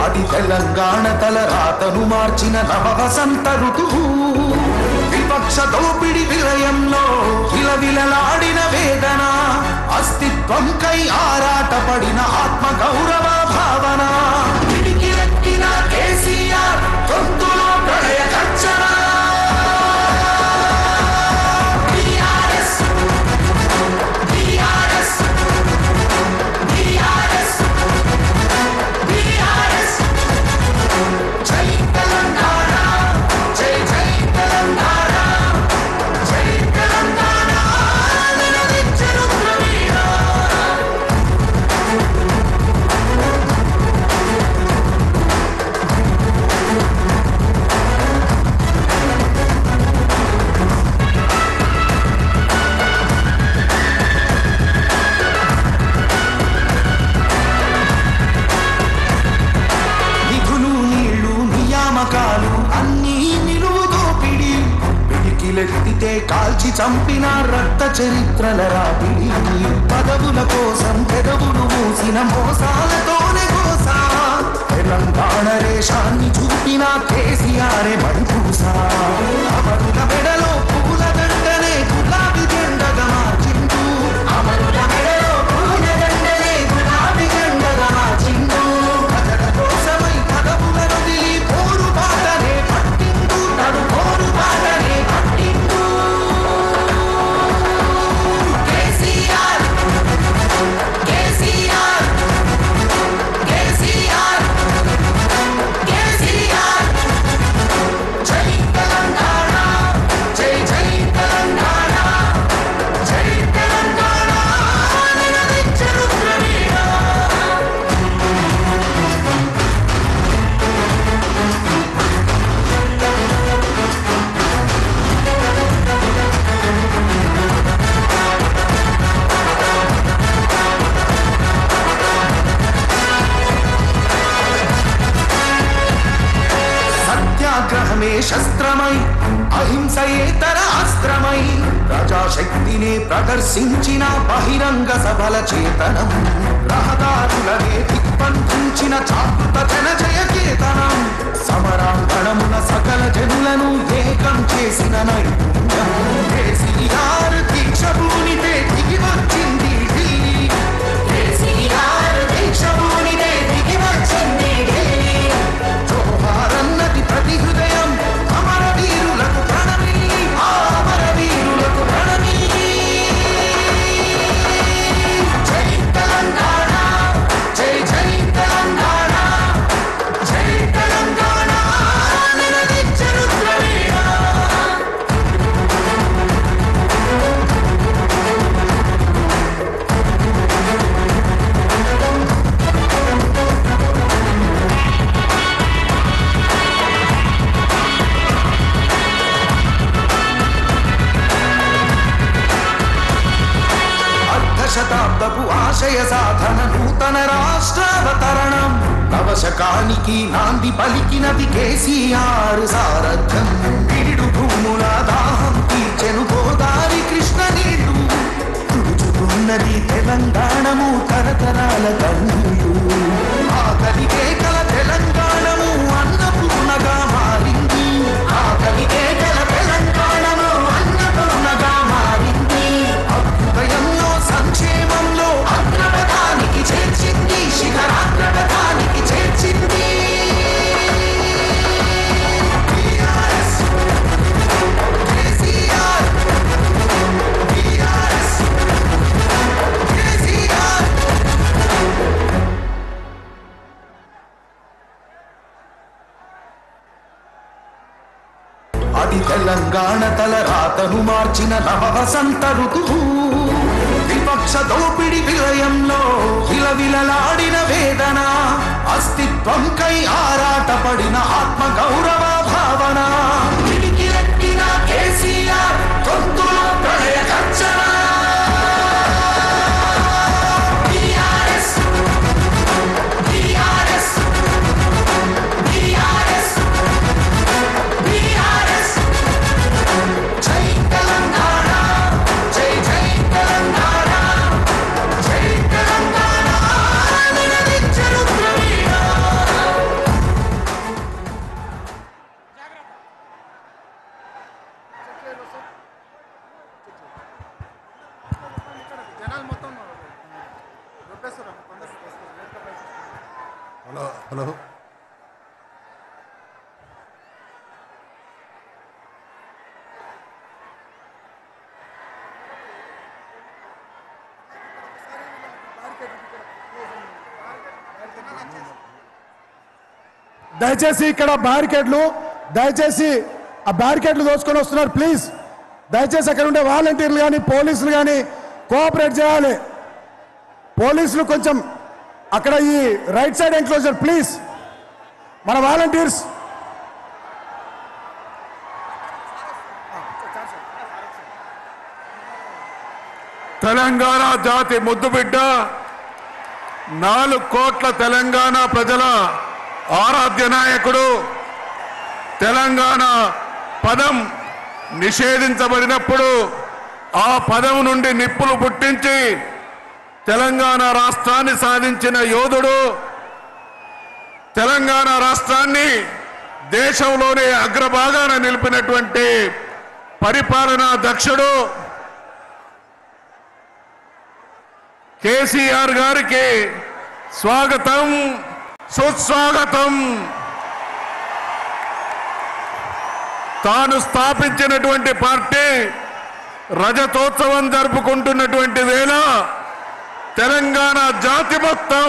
అది తెలంగాణ తలరాతను మార్చిన నవ వసంత ఋతువు. విపక్ష దోపిడి విలయంలో విలవిలలాడిన వేదన, అస్తిత్వంకై ఆరాటపడిన ఆత్మ గౌరవ భావన. పిడికిలెత్తిన కేసీఆర్ గొంతులో ప్రళయ గర్జన. పిడికిలెత్తితే కాల్చి చంపిన రక్త చరిత్రల రాపిడి. పదవుల కోసం పెదవులు మూసిన మోసాలతోనే గోసా. తెలంగాణ రేషాన్ని చూపిన కేసీఆరే మడిపూసా. అమరుల మెడలో పూల దండనే గులాబీ జెండగా మార్చిండు. అమరుల మెడలో పూల దండనే గులాబీ జెండగా మార్చిండు. ప్రజల కోసమై పదవులను వదిలి పోరు బాటనే పట్టిండు. తను పోరు బాటనే పట్టిండు. కేసీఆర్ కేసీఆర్ కేసీఆర్ కేసీఆర్. జై తెలంగాణ, జై జై తెలంగాణ, జై తెలంగాణ నినదించే రుద్రవీణ. సత్యాగ్రహమే శస్త్రమై, అహింసయేతర అస్త్రమై, ప్రజాశక్తిని ప్రదర్శించిన బహిరంగ సభల చేతనం. రహదారులనే దిగ్బంధించిన జాగృత జనజయ కేతనం. సమరాంగణమున సకల జనులను ఏకం చేసిన నైపుణ్యం. కేసీఆర్ దీక్ష భూమితే దిగి వచ్చింది ఢిల్లీ. కేసీఆర్ దీక్ష భూమితే దిగి వచ్చింది ఢిల్లీ. జోహారన్నది ప్రతి హృదయం అమరవీరులకు ప్రణమి. అమరవీరులకు ప్రణమి. జై తెలంగాణ, జై జై తెలంగాణ, జై తెలంగాణ నినదించే రుద్రవీణ. అర్ధశతాబ్దపు ఆశయ సాధన, నూతన రాష్ట్రావతరణం. నవశకానికి నాంది పలికినది కేసీఆర్ సారథ్యం. వీడు భూముల దాహం తీర్చెను గోదావరి కృష్ణ నీళ్లు. తుడుచుకున్నది తెలంగాణము తరతరాల కన్నీళ్ళు. ఆకలికే కల తెలంగాణము అన్నపూర్ణగా మారింది. ఆకలికే కల తెలంగాణము అన్నపూర్ణగా మారింది. అభ్యుదయంలో సంక్షేమంలో అగ్రపథానికి చేర్చింది. శిఖరాగ్రపథానికి చేర్చింది. టీఆర్ఎస్ కేసీఆర్, టీఆర్ఎస్ కేసీఆర్. అది తెలంగాణ తలరాతను మార్చిన నవ వసంత ఋతువు. విపక్ష దోపిడి విలయంలో విలవిలలాడిన వేదన, అస్తిత్వంకై ఆరాటపడిన ఆత్మ గౌరవ భావన. పిడికిలెత్తిన కేసీఆర్ గొంతులో ప్రళయ గర్జన. జై తెలంగాణ, జై జై తెలంగాణ, జై తెలంగాణ నినదించే రుద్రవీణ. హలో హలో దయచేసి ఇక్కడ బ్యారికేడ్లు దయచేసి ఆ బ్యారికేడ్లు దోచుకొని వస్తున్నారు ప్లీజ్ దయచేసి అక్కడ ఉండే వాలంటీర్లు కానీ పోలీసులు కానీ కోఆపరేట్ చేయాలి పోలీసులు కొంచెం అక్కడ ఈ రైట్ సైడ్ ఎంక్లోజర్ ప్లీజ్ మన వాలంటీర్స్ తెలంగాణ జాతి ముద్దుబిడ్డ 4 కోట్ల తెలంగాణ ప్రజల ఆరాధ్య నాయకుడు తెలంగాణ పదం నిషేధించబడినప్పుడు ఆ పదం నుండి నిప్పులు పుట్టించి తెలంగాణ రాష్ట్రాన్ని సాధించిన యోధుడు తెలంగాణ రాష్ట్రాన్ని దేశంలోనే అగ్రభాగాన నిలిపినటువంటి పరిపాలనా దక్షుడు కేసీఆర్ గారికి స్వాగతం సుస్వాగతం. తాను స్థాపించినటువంటి పార్టీ రజతోత్సవం జరుపుకుంటున్నటువంటి వేళ తెలంగాణ జాతి మొత్తం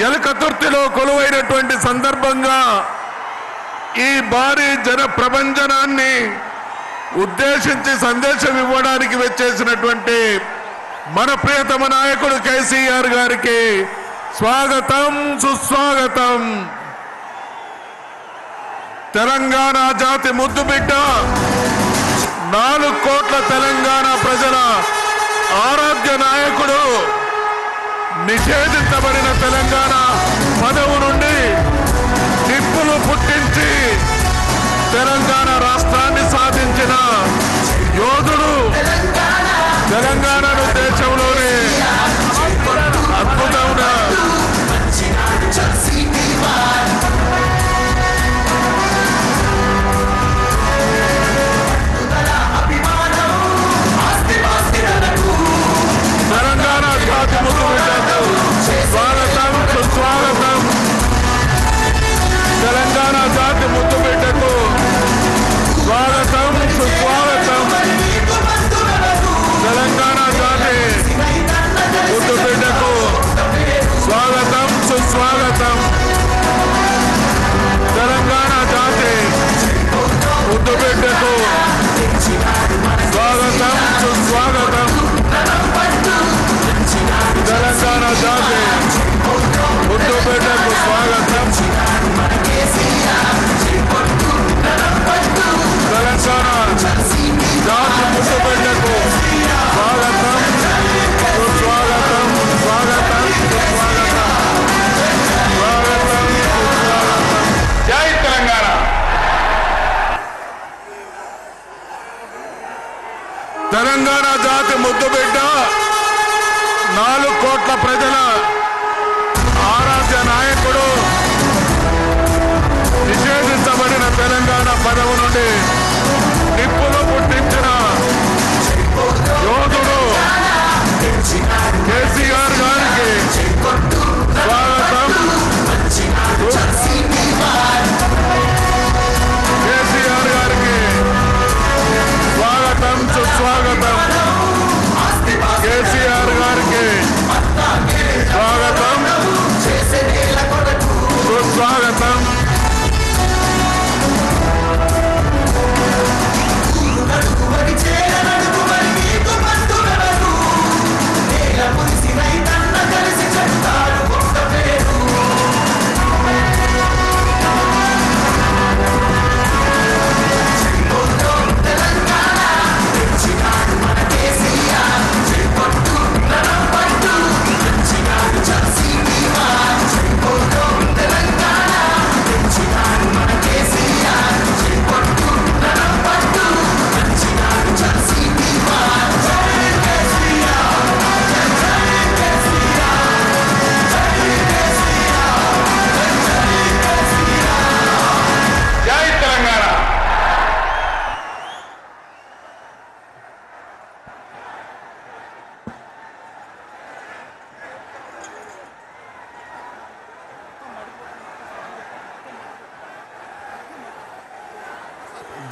ఎలకతుర్తిలో కొలువైనటువంటి సందర్భంగా ఈ భారీ జన ప్రభంజనాన్ని ఉద్దేశించి సందేశం ఇవ్వడానికి వచ్చేసినటువంటి మన ప్రియతమ నాయకుడు కేసీఆర్ గారికి స్వాగతం సుస్వాగతం. తెలంగాణ జాతి ముద్దుబిడ్డ 4 కోట్ల తెలంగాణ ప్రజల ఆరాధ్య నాయకుడు నిషేధించబడిన తెలంగాణ పదవు నుండి నిప్పులు పుట్టించి తెలంగాణ రాష్ట్రాన్ని సాధించిన యోధుడు తెలంగాణను దేశంలోనే అద్భుతమైన తెలంగాణ జాతి ముద్దుబిడ్డకు స్వాగతం సుస్వాగతం. తెలంగాణ జాతి ముద్దుబిడ్డకు స్వాగతం సుస్వాగతం. తెలంగాణ జాతి ముద్దుబిడ్డకు స్వాగతం సుస్వాగతం. తెలంగాణ జాతి ముద్దుబిడ్డకు స్వాగతం సుస్వాగతం. తెలంగాణ జాతి ముద్దుబిడ్డకు స్వాగతం. తెలంగాణ జాతి ముద్దుబిడ్డకు స్వాగతం సుస్వాగతం. స్వాగతం సుస్వాగతం. స్వాగతం సుస్వాగతం. జై తెలంగాణ. తెలంగాణ జాతి ముద్దుబిడ్డ 4 కోట్ల ప్రజల ఆరాధ్య నాయకుడు నిషేధించబడిన తెలంగాణ పదవు నుండి నిప్పులు పుట్టించిన యోధుడు కేసీఆర్ గారికి స్వాగతం. కేసీఆర్ గారికి స్వాగతం సుస్వాగతం. కేసీఆర్ గారికి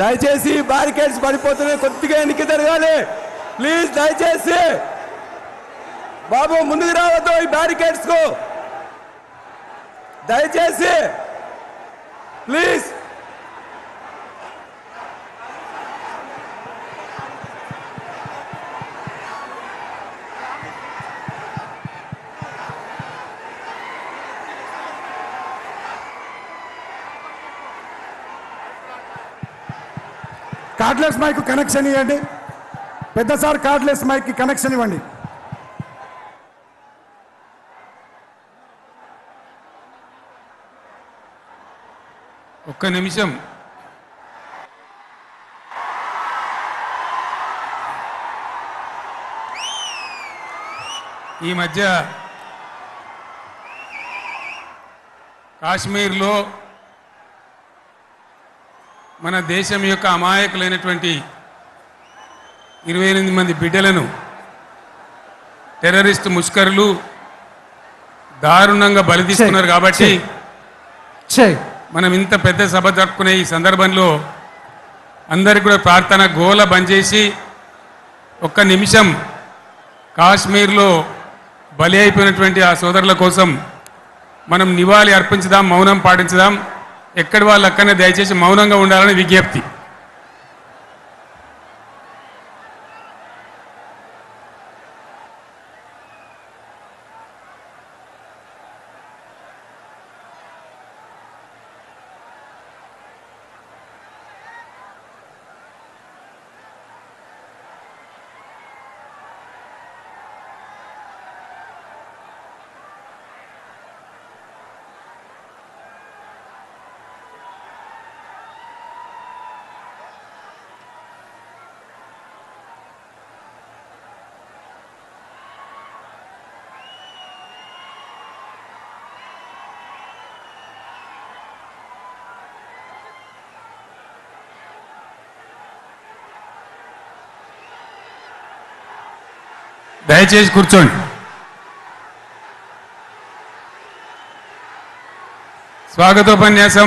దయచేసి బ్యారికేడ్స్ పడిపోతున్నాయి, కొద్దిగా వెనక్కి జరగాలి ప్లీజ్. దయచేసి బాబు ముందుకు రావద్దు ఈ బ్యారికేడ్స్ కు, దయచేసి ప్లీజ్. కార్డ్లెస్ మైక్ కనెక్షన్ ఇవ్వండి. పెద్ద సార్ కార్డ్లెస్ మైక్ కనెక్షన్ ఇవ్వండి. ఒక్క నిమిషం. ఈ మధ్య కాశ్మీర్లో మన దేశం యొక్క అమాయకులైనటువంటి 28 మంది బిడ్డలను టెర్రరిస్ట్ ముష్కరులు దారుణంగా బలి తీసుకున్నారు. కాబట్టి మనం ఇంత పెద్ద సభ జరుపుకునే ఈ సందర్భంలో అందరికీ కూడా ప్రార్థన గోల బంద్ చేసి ఒక్క నిమిషం కాశ్మీర్లో బలి అయిపోయినటువంటి ఆ సోదరుల కోసం మనం నివాళి అర్పించుదాం, మౌనం పాటించుదాం. ఎక్కడి వాళ్ళు అక్కడనే దయచేసి మౌనంగా ఉండాలని విజ్ఞప్తి. దయచేసి కూర్చోండి. స్వాగతోపన్యాసం